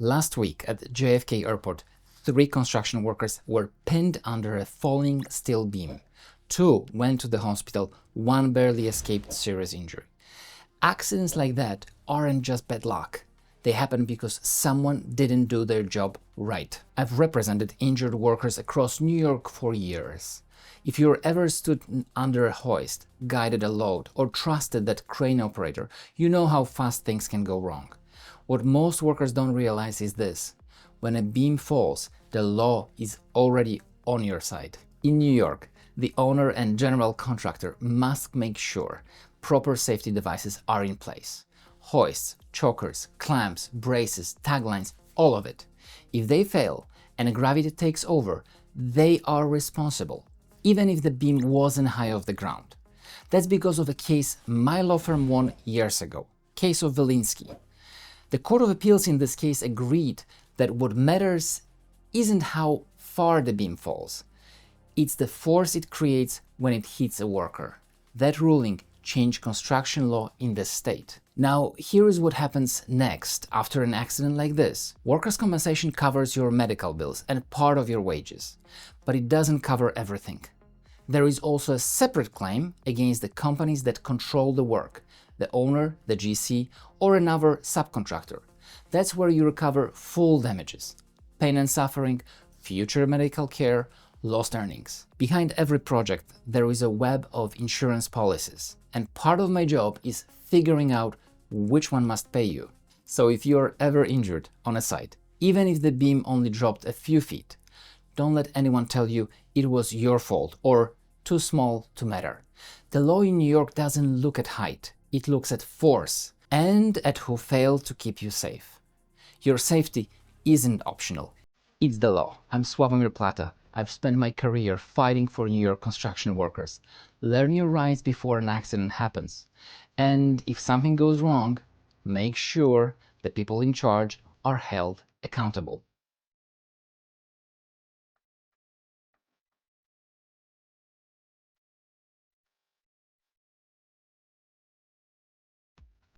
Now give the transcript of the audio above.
Last week at JFK airport, 3 construction workers were pinned under a falling steel beam. 2 went to the hospital, 1 barely escaped serious injury. Accidents like that aren't just bad luck. They happen because someone didn't do their job right. I've represented injured workers across New York for years. If you ever stood under a hoist, guided a load, or trusted that crane operator, you know how fast things can go wrong. What most workers don't realize is this: when a beam falls, the law is already on your side. In New York, the owner and general contractor must make sure proper safety devices are in place. Hoists, chokers, clamps, braces, taglines, all of it. If they fail and gravity takes over, they are responsible, even if the beam wasn't high off the ground. That's because of a case my law firm won years ago, case of Velinsky. The Court of Appeals in this case agreed that what matters isn't how far the beam falls, it's the force it creates when it hits a worker. That ruling changed construction law in the state. Now, here is what happens next after an accident like this. Workers' compensation covers your medical bills and part of your wages, but it doesn't cover everything. There is also a separate claim against the companies that control the work, the owner, the GC, or another subcontractor. That's where you recover full damages: pain and suffering, future medical care, lost earnings. Behind every project, there is a web of insurance policies, and part of my job is figuring out which one must pay you. So if you're ever injured on a site, even if the beam only dropped a few feet, don't let anyone tell you it was your fault or too small to matter. The law in New York doesn't look at height, it looks at force and at who failed to keep you safe. Your safety isn't optional, it's the law. I'm Sławomir Plata. I've spent my career fighting for New York construction workers. Learn your rights before an accident happens. And if something goes wrong, make sure the people in charge are held accountable.